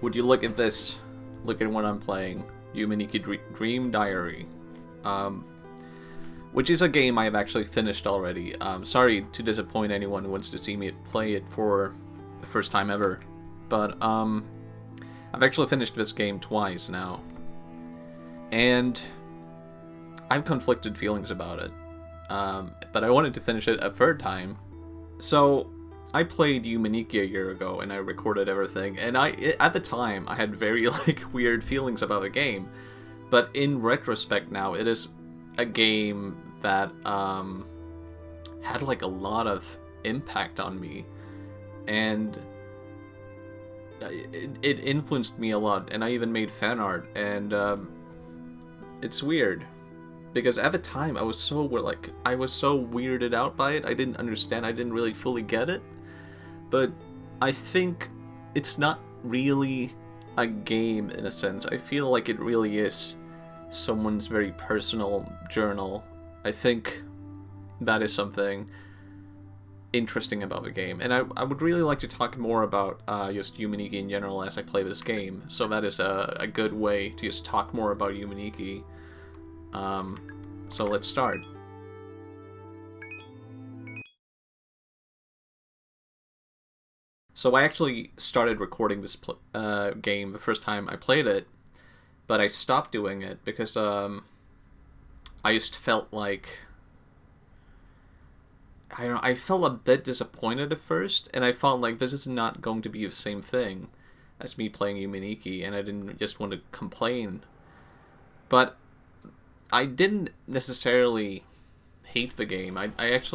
Would you look at this? Look at what I'm playing. Yume Nikki Dream Diary. Which is a game I have actually finished already. Sorry to disappoint anyone who wants to see me play it for the first time ever. But, I've actually finished this game twice now. And I have conflicted feelings about it. But I wanted to finish it a third time. So, I played Yume Nikki a year ago, and I recorded everything. And at the time, I had very, weird feelings about the game. But in retrospect now, it is a game that had a lot of impact on me, and it influenced me a lot, and I even made fan art, and it's weird because at the time I was so weirded out by it. I didn't understand, I didn't really fully get it, but I think it's not really a game in a sense. I feel like it really is someone's very personal journal. I think that is something interesting about the game, and I would really like to talk more about just Yume Nikki in general as I play this game, so that is a good way to just talk more about Yume Nikki. So let's start. So I actually started recording this game the first time I played it, but I stopped doing it because I just felt like, I don't know, I felt a bit disappointed at first, and I felt like this is not going to be the same thing as me playing Yume Nikki, and I didn't just want to complain. But I didn't necessarily hate the game. There's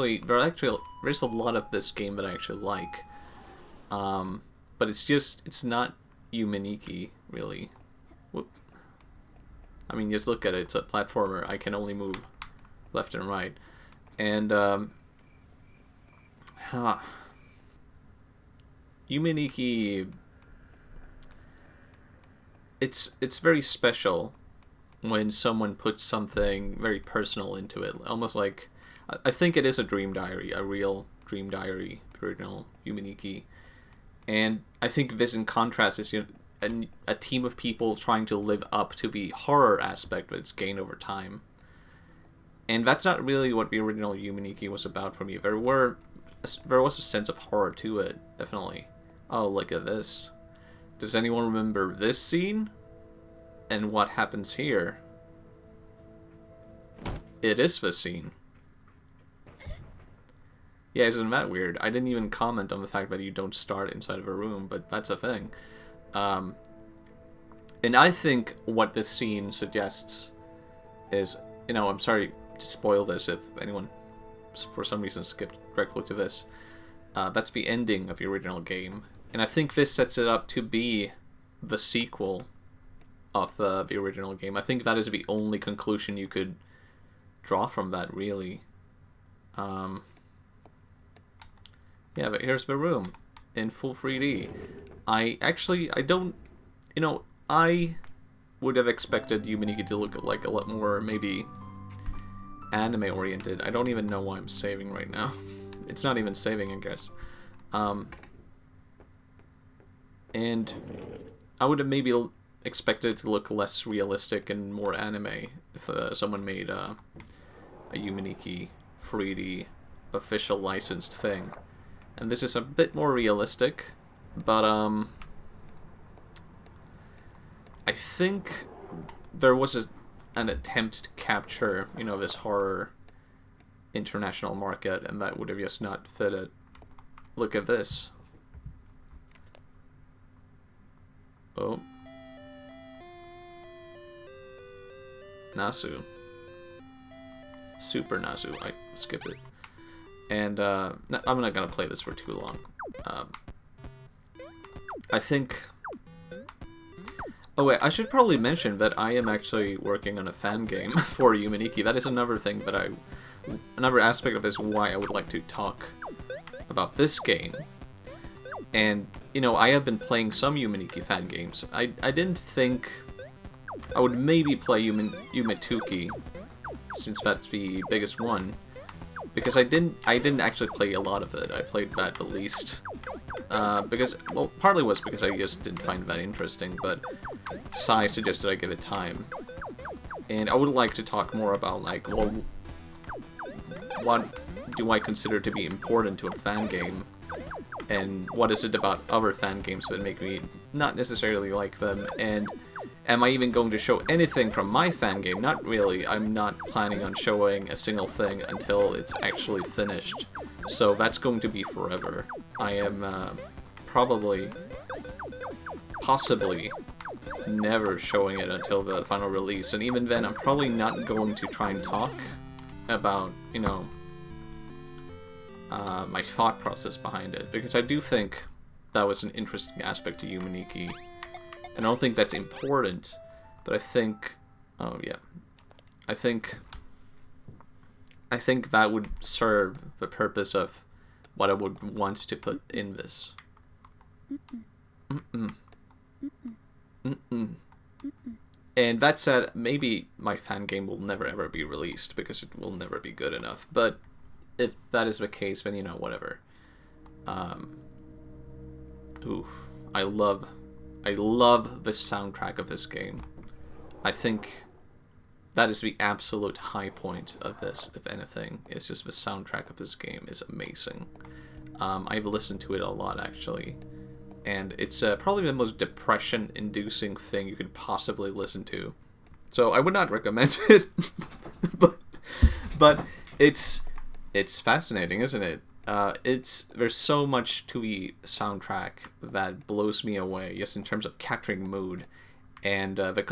a lot of this game that I actually like. But it's not Yume Nikki, really. I mean, just look at it. It's a platformer. I can only move left and right. And, Yume Nikki, it's very special when someone puts something very personal into it. Almost like, I think it is a dream diary, a real dream diary, the original Yume Nikki. And I think this, in contrast, is a team of people trying to live up to the horror aspect that it's gained over time. And that's not really what the original Yume Nikki was about for me. There was a sense of horror to it, definitely. Oh, look at this. Does anyone remember this scene? And what happens here? It is this scene. Yeah, isn't that weird? I didn't even comment on the fact that you don't start inside of a room, but that's a thing. And I think what this scene suggests is, I'm sorry to spoil this if anyone for some reason skipped directly to this. That's the ending of the original game. And I think this sets it up to be the sequel of the original game. I think that is the only conclusion you could draw from that, really. Yeah, but here's the room in full 3D. I would have expected Yume Nikki to look like a lot more, maybe, anime-oriented. I don't even know why I'm saving right now. It's not even saving, I guess. And I would have maybe expected it to look less realistic and more anime if someone made a Yume Nikki 3D official licensed thing. And this is a bit more realistic, but I think there was an attempt to capture, this horror international market, and that would have just not fit it. Look at this. Oh. Nasu. Super Nasu. I skipped it. And I'm not gonna play this for too long. I think... Oh wait, I should probably mention that I am actually working on a fan game for Yume Nikki. That is another thing that another aspect of this why I would like to talk about this game. And, I have been playing some Yume Nikki fan games. I didn't think I would maybe play Yume Tuki, since that's the biggest one. Because I didn't actually play a lot of it. I played that the least. because, well, partly was because I just didn't find that interesting, but Sai suggested I give it time. And I would like to talk more about, like, well, what do I consider to be important to a fan game? And what is it about other fan games that make me not necessarily like them? And am I even going to show anything from my fan game? Not really. I'm not planning on showing a single thing until it's actually finished. So that's going to be forever. I am possibly never showing it until the final release. And even then, I'm probably not going to try and talk about, you know, my thought process behind it, because I do think that was an interesting aspect to Yume Nikki. And I don't think that's important, but I think, oh yeah, I think that would serve the purpose of what I would want to put in this. And that said, maybe my fan game will never ever be released because it will never be good enough, but if that is the case, then, you know, whatever. Ooh, I love the soundtrack of this game. I think that is the absolute high point of this, if anything. It's just the soundtrack of this game is amazing. I've listened to it a lot, actually. And it's probably the most depression-inducing thing you could possibly listen to. So I would not recommend it, but it's fascinating, isn't it? There's so much to the soundtrack that blows me away, just in terms of capturing mood. And the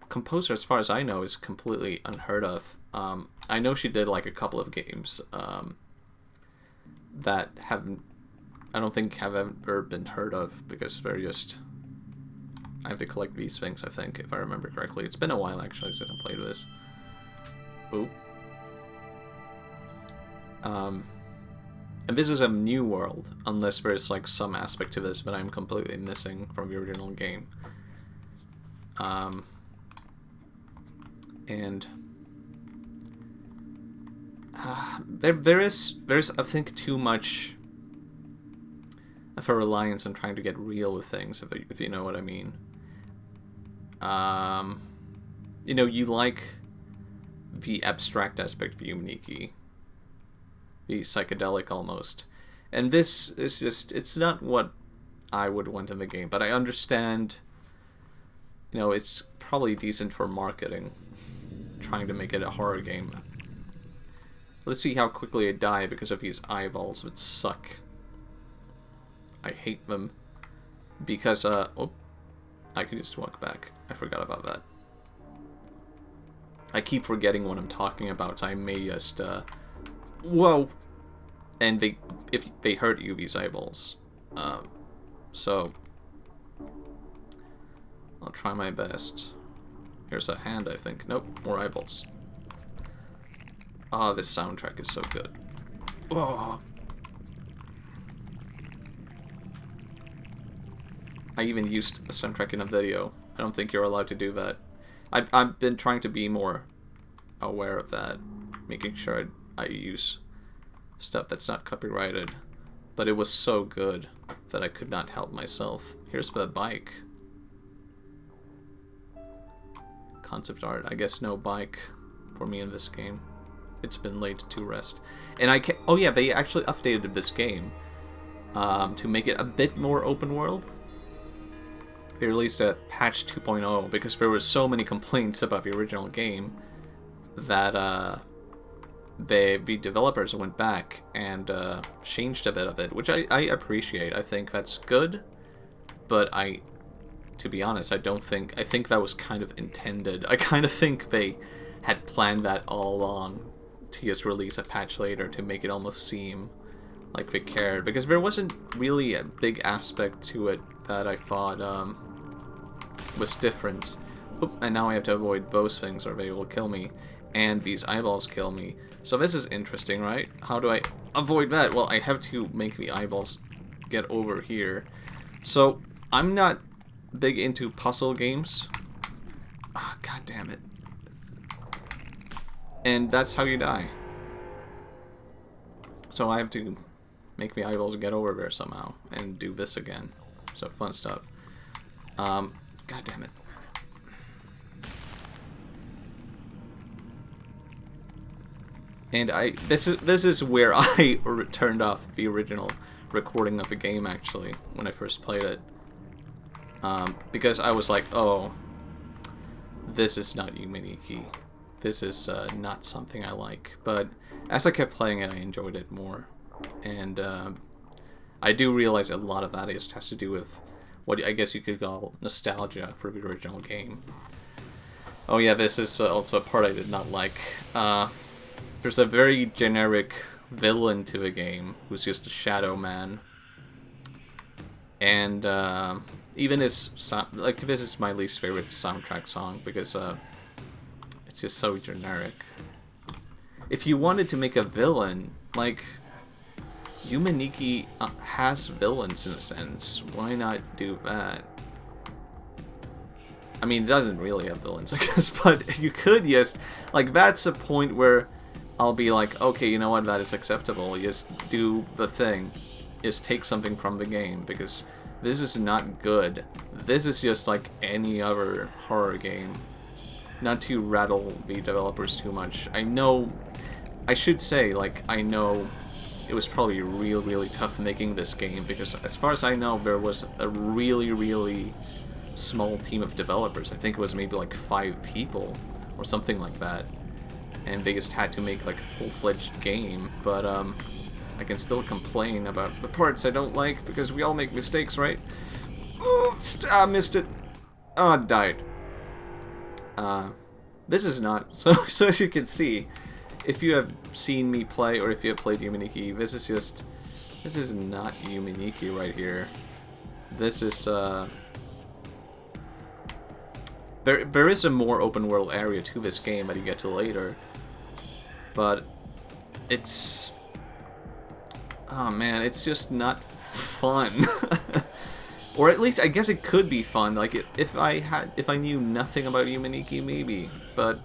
composer, as far as I know, is completely unheard of. I know she did like a couple of games that I don't think have ever been heard of, because they're just... I have to collect these things, I think, if I remember correctly. It's been a while, actually, since I played this. Ooh. And this is a new world, unless there's like some aspect to this that I'm completely missing from the original game. And there's I think too much of a reliance on trying to get real with things, if you know what I mean. You know, you like the abstract aspect of Yume Nikki, the psychedelic almost, and this is just, it's not what I would want in the game, but I understand, you know, it's probably decent for marketing, trying to make it a horror game. Let's see how quickly I die because of these eyeballs that suck. I hate them because oh, I can just walk back. I forgot about that. I keep forgetting what I'm talking about, so I may just whoa, and if they hurt you, these eyeballs. So I'll try my best. Here's a hand, I think. Nope, more eyeballs. Ah, this soundtrack is so good. Oh. I even used a soundtrack in a video. I don't think you're allowed to do that. I've been trying to be more aware of that, making sure I use stuff that's not copyrighted. But it was so good that I could not help myself. Here's the bike. Concept art. I guess no bike for me in this game. It's been laid to rest. And I can... Oh yeah, they actually updated this game to make it a bit more open world. They released a patch 2.0 because there were so many complaints about the original game that the developers went back and changed a bit of it, which I appreciate. I think that's good, but to be honest, I think that was kind of intended. I kind of think they had planned that all along to just release a patch later to make it almost seem like they cared, because there wasn't really a big aspect to it that I thought was different. Oop, and now I have to avoid those things or they will kill me, and these eyeballs kill me. So this is interesting, right? How do I avoid that? Well, I have to make the eyeballs get over here. So I'm not big into puzzle games. Ah, god damn it. And that's how you die. So I have to make me eyeballs get over there somehow and do this again. So fun stuff. God damn it. And this is where I turned off the original recording of the game, actually, when I first played it. Because I was like, oh, this is not Yume Nikki. This is not something I like. But as I kept playing it, I enjoyed it more. And I do realize a lot of that has to do with what I guess you could call nostalgia for the original game. Oh yeah, this is also a part I did not like. There's a very generic villain to the game who's just a shadow man. And even his like, this is my least favorite soundtrack song because it's just so generic. If you wanted to make a villain, like, Yume Nikki has villains in a sense. Why not do that? I mean, it doesn't really have villains, I guess, but you could just, like, that's a point where I'll be like, okay, you know what, that is acceptable. Just do the thing. Just take something from the game, because this is not good. This is just like any other horror game. Not to rattle the developers too much. I know, I should say, like, I know it was probably really tough making this game, because as far as I know, there was a really small team of developers. I think it was maybe like 5 people or something like that. And they just had to make like a full-fledged game, but I can still complain about the parts I don't like, because we all make mistakes, right? Oh, I missed it. Oh, I died. This is not, so as you can see, if you have seen me play, or if you have played Yume Nikki, this is not Yume Nikki right here. This is, there is a more open world area to this game that you get to later, but it's, oh man, it's just not fun. Or at least I guess it could be fun. Like, if I knew nothing about Yume Nikki, maybe. But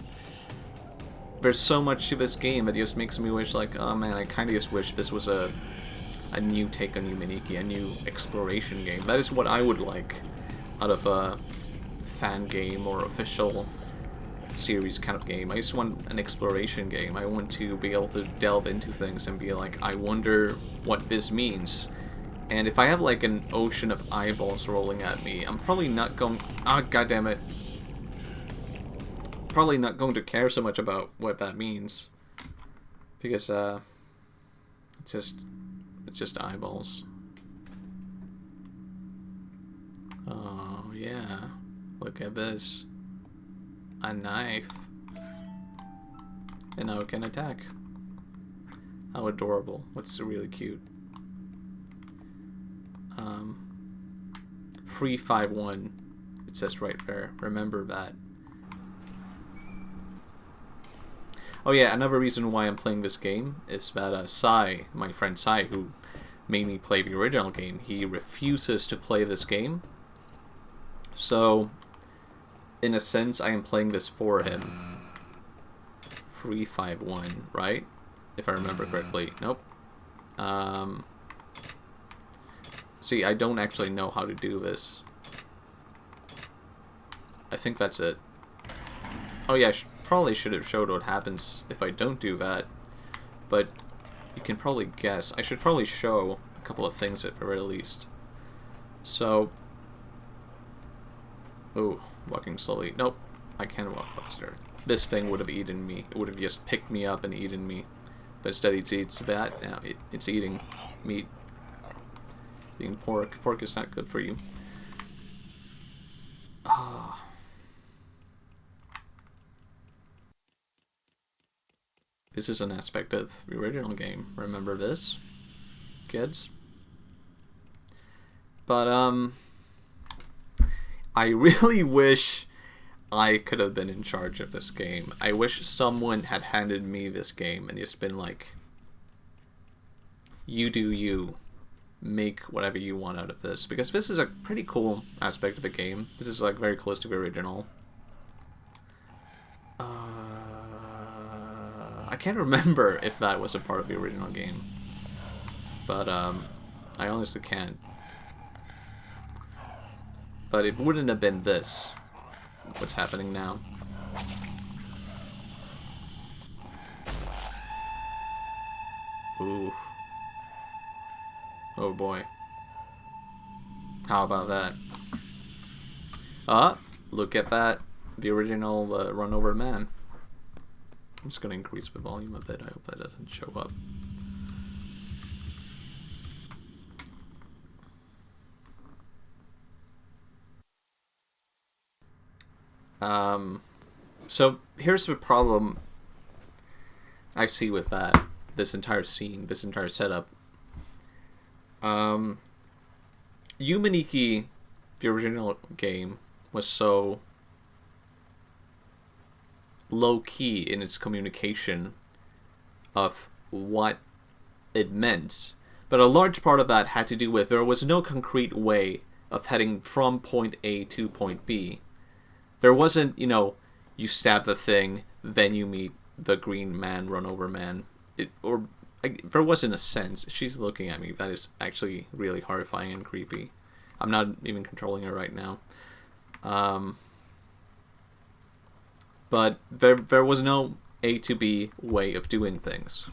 there's so much to this game that just makes me wish, like, oh man, I kind of just wish this was a new take on Yume Nikki, a new exploration game. That is what I would like out of a fan game or official series kind of game. I just want an exploration game. I want to be able to delve into things and be like, I wonder what this means. And if I have like an ocean of eyeballs rolling at me, I'm probably not going... Ah, goddammit. Probably not going to care so much about what that means. Because, it's just eyeballs. Oh, yeah. Look at this. A knife. And now it can attack. How adorable. What's really cute? 351. It says right there. Remember that. Oh yeah, another reason why I'm playing this game is that Sai, my friend Sai, who made me play the original game, he refuses to play this game. So, in a sense, I am playing this for him. 351, right? If I remember correctly. Nope. See, I don't actually know how to do this. I think that's it. Oh yeah, I probably should have showed what happens if I don't do that. But you can probably guess. I should probably show a couple of things at the very least. So... Ooh, walking slowly. Nope, I can walk faster. This thing would have eaten me. It would have just picked me up and eaten me. But instead it eats that. Now it's eating meat. Eating pork. Pork is not good for you. Ah. This is an aspect of the original game. Remember this, kids? But, I really wish I could have been in charge of this game. I wish someone had handed me this game and just been like, you do you. Make whatever you want out of this. Because this is a pretty cool aspect of the game. This is like very close to the original. I can't remember if that was a part of the original game. but I honestly can't. But it wouldn't have been this, what's happening now. Ooh. Oh boy. How about that? Look at that. The original Run Over Man. I'm just gonna increase the volume a bit. I hope that doesn't show up. So here's the problem I see with that. This entire scene, this entire setup. Yume Nikki, the original game, was so low-key in its communication of what it meant. But a large part of that had to do with there was no concrete way of heading from point A to point B. There wasn't, you know, you stab the thing, then you meet the green man, run over man. There wasn't a sense. She's looking at me. That is actually really horrifying and creepy. I'm not even controlling her right now. But there was no A to B way of doing things.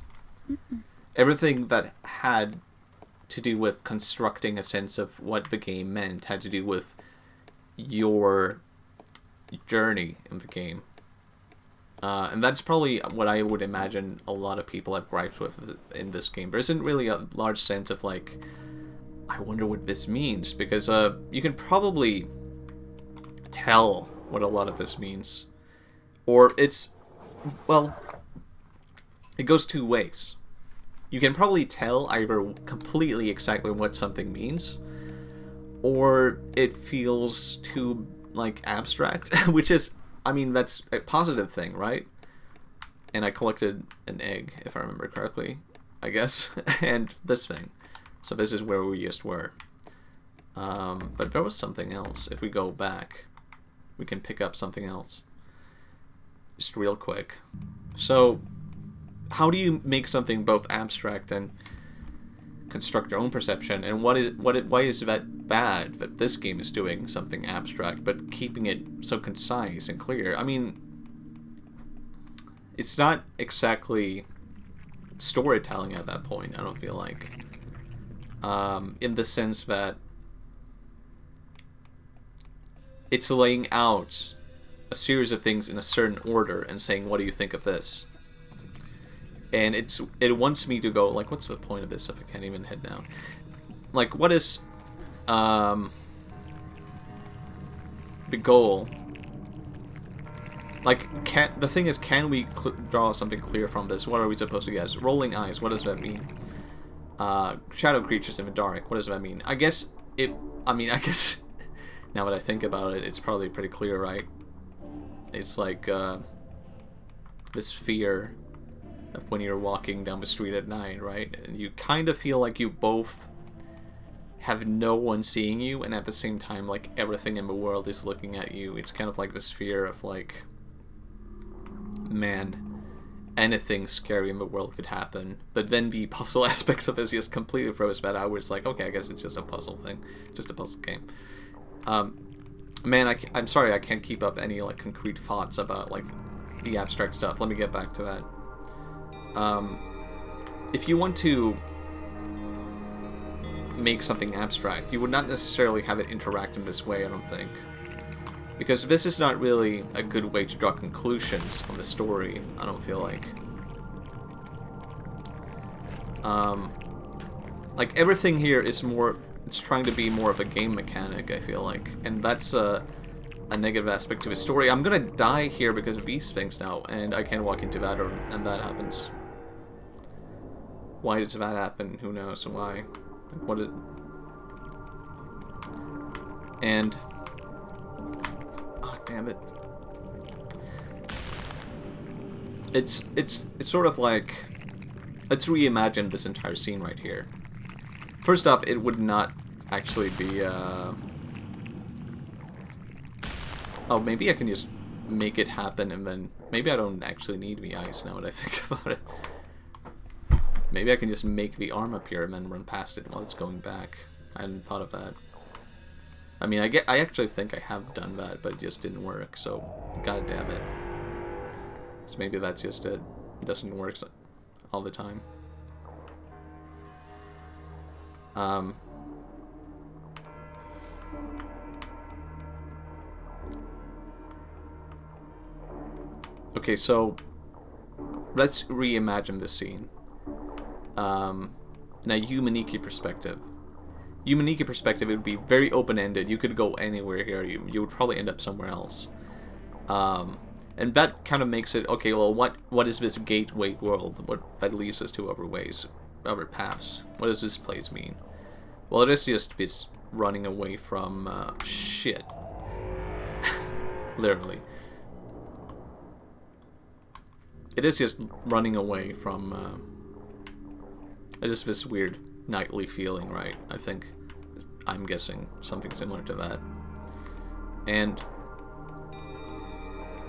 Mm-mm. Everything that had to do with constructing a sense of what the game meant had to do with your journey in the game. And that's probably what I would imagine a lot of people have gripes with in this game. There isn't really a large sense of, like, I wonder what this means, because you can probably tell what a lot of this means. Or it's, well, it goes two ways. You can probably tell either completely exactly what something means, or it feels too, like, abstract, which is, I mean, that's a positive thing, right? And I collected an egg, if I remember correctly, I guess, and this thing. So this is where we just were. But there was something else. If we go back, we can pick up something else. Just real quick. So, how do you make something both abstract and construct your own perception? And why is that bad that this game is doing something abstract but keeping it so concise and clear? I mean, it's not exactly storytelling at that point, I don't feel like. In the sense that it's laying out a series of things in a certain order and saying, what do you think of this? And it wants me to go, like, what's the point of this if I can't even head down? Like, what is the goal? Like, the thing is, can we draw something clear from this? What are we supposed to guess? Rolling eyes, what does that mean? Shadow creatures in the dark, what does that mean? I guess now that I think about it, it's probably pretty clear, right? It's like this fear of when you're walking down the street at night, right? And you kind of feel like you both have no one seeing you, and at the same time, like, everything in the world is looking at you. It's kind of like this fear of, like, man, anything scary in the world could happen. But then the puzzle aspects of this just completely throws that out, where it's like, okay, I guess it's just a puzzle thing. It's just a puzzle game. Man, I'm sorry I can't keep up any, like, concrete thoughts about, like, the abstract stuff. Let me get back to that. If you want to make something abstract, you would not necessarily have it interact in this way, I don't think. Because this is not really a good way to draw conclusions on the story, I don't feel like. Like, everything here is more... It's trying to be more of a game mechanic, I feel like. And that's a negative aspect to the story. I'm gonna die here because of these things now, and I can't walk into that, and that happens. Why does that happen? Who knows why? What is... And... Oh, damn it. It's sort of like... Let's reimagine this entire scene right here. First off, it would not actually be, Oh, maybe I can just make it happen and then... Maybe I don't actually need the ice now that I think about it. Maybe I can just make the arm appear and then run past it while it's going back. I hadn't thought of that. I mean, I actually think I have done that, but it just didn't work, so god damn it. So maybe that's just it. It doesn't work all the time. Okay, so let's reimagine this scene. In a Yume Nikki perspective. Yume Nikki perspective, it would be very open-ended. You could go anywhere here. You would probably end up somewhere else. And that kind of makes it, okay, well, what is this gateway world? What that leads us to other ways, other paths? What does this place mean? Well, it is just this running away from, shit. Literally. It is just running away from, just this weird nightly feeling, right? I'm guessing something similar to that. And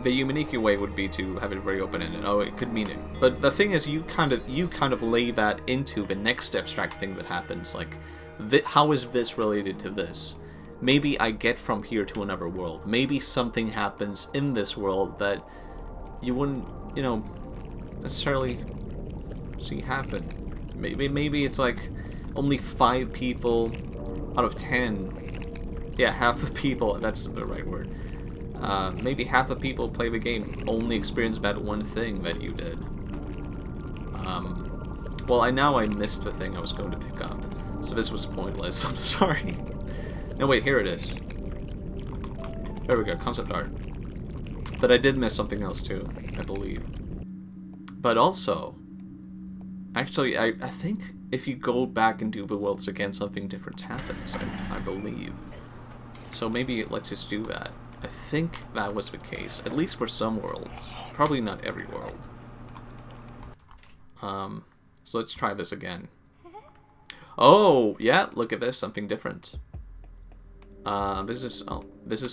the Yume Nikki way would be to have it very open-ended. Oh, it could mean it. But the thing is, you kind of lay that into the next abstract thing that happens. Like, how is this related to this? Maybe I get from here to another world. Maybe something happens in this world that you wouldn't, you know, necessarily see happen. Maybe it's like only 5 people out of 10. Yeah, half the people, that's the right word. Maybe half the people play the game only experience that one thing that you did. Well, I missed the thing I was going to pick up, so this was pointless. I'm sorry. No, wait, here it is. There we go, concept art. But I did miss something else too, I believe. But also, actually, I think if you go back and do the worlds again, something different happens, I believe. So maybe let's just do that. I think that was the case, at least for some worlds. Probably not every world. So let's try this again. Oh, yeah, look at this, something different. This is,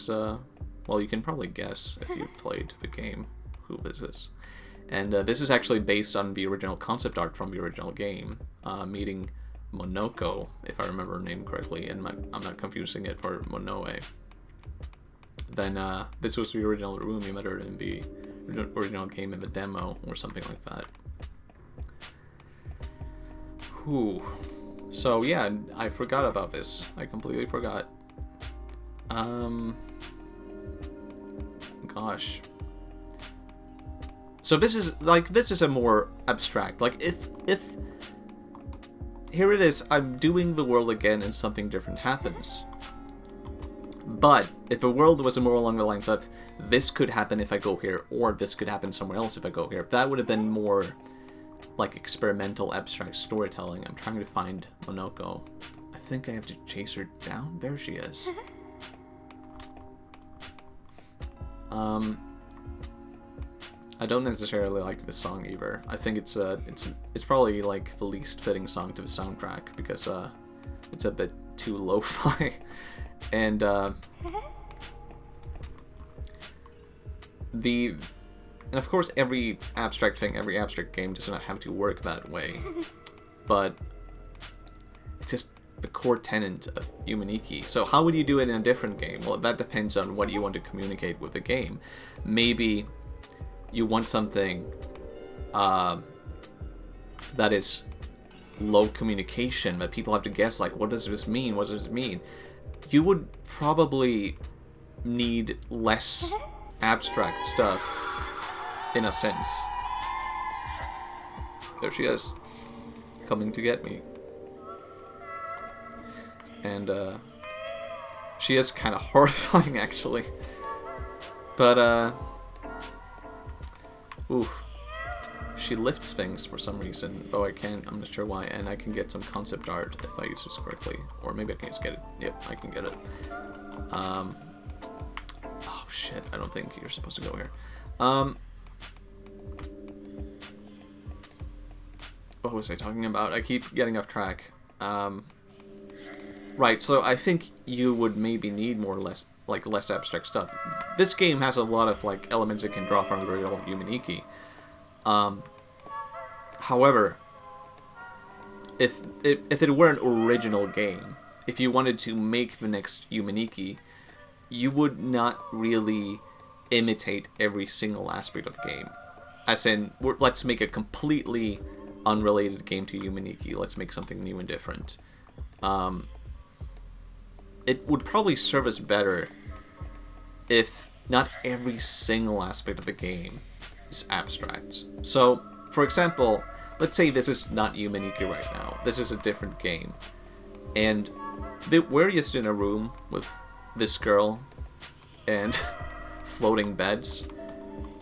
well, you can probably guess if you've played the game who this is. And this is actually based on the original concept art from the original game, meeting Monoko, if I remember her name correctly, and I'm not confusing it for Monoe. Then this was the original room. You met her in the original game in the demo, or something like that. Whew. So yeah, I forgot about this. I completely forgot. Gosh. So this is a more abstract. Like if here it is, I'm doing the world again and something different happens. But if the world was more along the lines of this could happen if I go here, or this could happen somewhere else if I go here, that would have been more like experimental abstract storytelling. I'm trying to find Monoko. I think I have to chase her down. There she is. I don't necessarily like this song either. I think it's probably like the least fitting song to the soundtrack because it's a bit too lo-fi, and of course every abstract game does not have to work that way, but it's just the core tenet of Yume Nikki. So how would you do it in a different game? Well, that depends on what you want to communicate with the game. Maybe you want something that is low communication, that people have to guess, like, what does this mean? What does this mean? You would probably need less abstract stuff, in a sense. There she is, coming to get me. And, she is kind of horrifying, actually. But, oof. She lifts things for some reason, though I can't, I'm not sure why, and I can get some concept art if I use this correctly. Or maybe I can just get it. Yep, I can get it. Oh shit, I don't think you're supposed to go here. What was I talking about? I keep getting off track. Right, so I think you would maybe need more or less, like, less abstract stuff. This game has a lot of, like, elements it can draw from the original Yume Nikki. However, if it were an original game, if you wanted to make the next Yume Nikki, you would not really imitate every single aspect of the game. As in, let's make a completely unrelated game to Yume Nikki. Let's make something new and different. It would probably serve us better if not every single aspect of the game is abstract. So, for example, let's say this is not Yume Nikki right now. This is a different game. And we're just in a room with this girl and floating beds.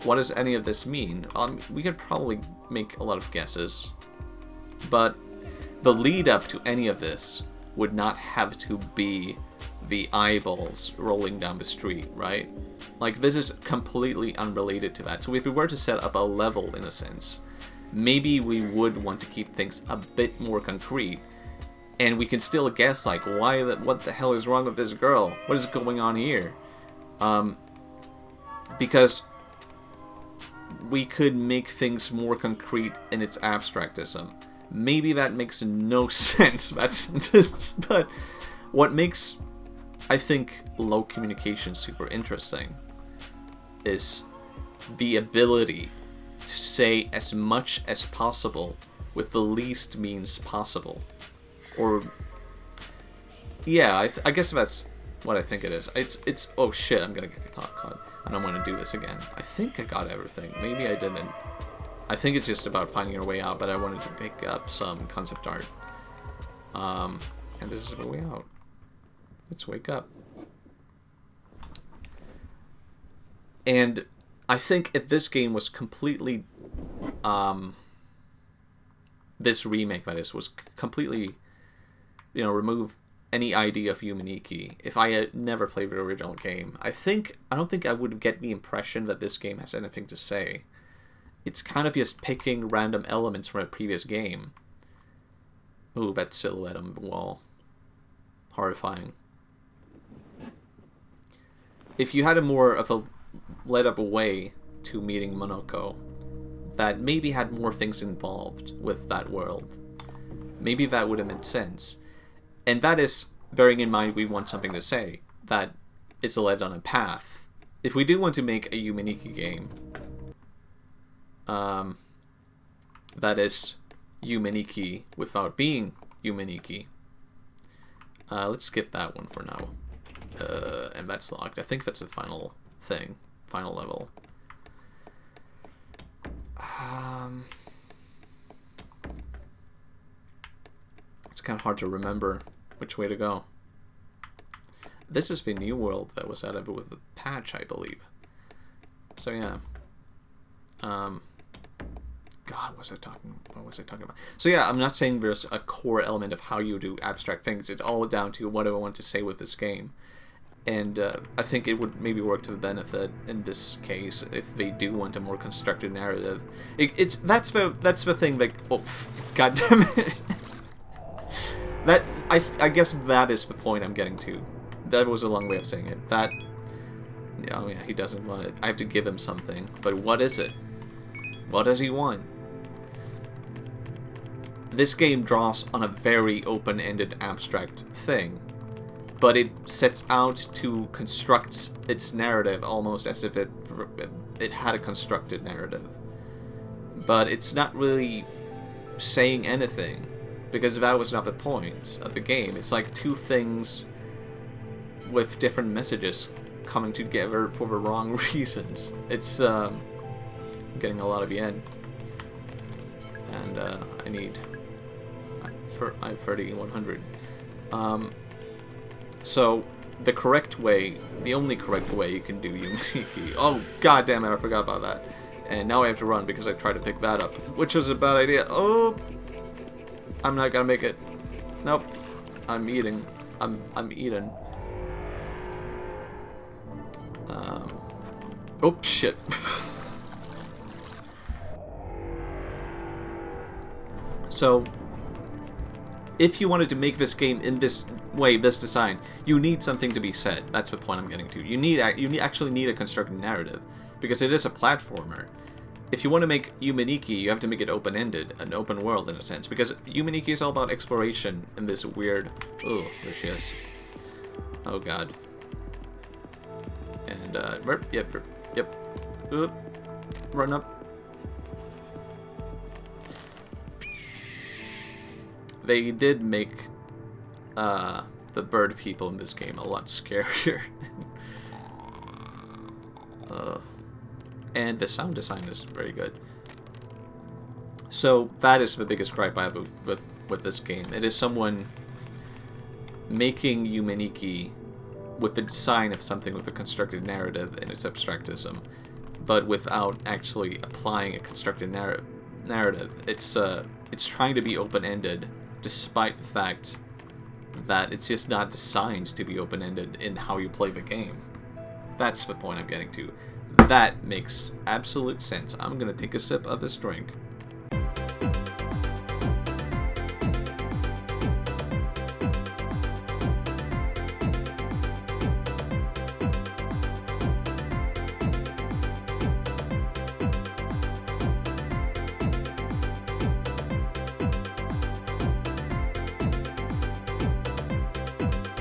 What does any of this mean? We could probably make a lot of guesses. But the lead up to any of this would not have to be the eyeballs rolling down the street, right? Like, this is completely unrelated to that. So if we were to set up a level, in a sense, maybe we would want to keep things a bit more concrete. And we can still guess, like, what the hell is wrong with this girl? What is going on here? Because we could make things more concrete in its abstractism. Maybe that makes no sense. But what makes, I think, low communication super interesting is the ability to say as much as possible with the least means possible. Or, yeah, I guess that's what I think it is. It's oh shit, I'm gonna get caught. I don't want to do this again. I think I got everything. Maybe I didn't. I think it's just about finding your way out, but I wanted to pick up some concept art. And this is the way out. Let's wake up. And I think if this game was completely, this remake, that is, was completely, remove any idea of Yume Nikki. If I had never played the original game, I don't think I would get the impression that this game has anything to say. It's kind of just picking random elements from a previous game. Ooh, that silhouette on the wall. Horrifying. If you had a more of a led-up way to meeting Monoko, that maybe had more things involved with that world, maybe that would have made sense. And that is, bearing in mind we want something to say, that is led on a path. If we do want to make a Yume Nikki game, that is Yume Nikki without being Yume Nikki, let's skip that one for now. And that's locked. I think that's the final thing. Final level. It's kind of hard to remember which way to go. This is the new world that was added with the patch, I believe. So yeah. God, what was I talking about? So yeah, I'm not saying there's a core element of how you do abstract things. It's all down to what do I want to say with this game. And I think it would maybe work to the benefit in this case if they do want a more constructed narrative. That's the thing. Like, oh, God damn it! I guess that is the point I'm getting to. That was a long way of saying it. That, oh yeah, he doesn't want it. I have to give him something, but what is it? What does he want? This game draws on a very open-ended abstract thing, but it sets out to construct its narrative almost as if it had a constructed narrative. But it's not really saying anything, because that was not the point of the game. It's like two things with different messages coming together for the wrong reasons. It's getting a lot of yen, and I have 3,100. So the correct way, the only correct way you can do Yume Nikki. Oh god damn it, I forgot about that. And now I have to run because I tried to pick that up, which was a bad idea. Oh, I'm not gonna make it. Nope. I'm eating. I'm eating. Oh shit. So, if you wanted to make this game in this way, this design, you need something to be said. That's the point I'm getting to. You actually need a constructed narrative, because it is a platformer. if you want to make Yume Nikki, you have to make it open-ended, an open world in a sense, because Yume Nikki is all about exploration in this weird... Oh, there she is. Oh god. And, yep. Oop. Run up. They did make, the bird people in this game a lot scarier. And the sound design is very good. So that is the biggest gripe I have with this game. It is someone making Yume Nikki with the design of something with a constructed narrative in its abstractism, but without actually applying a constructed narrative. It's trying to be open-ended, despite the fact that it's just not designed to be open-ended in how you play the game. That's the point I'm getting to. That makes absolute sense. I'm gonna take a sip of this drink.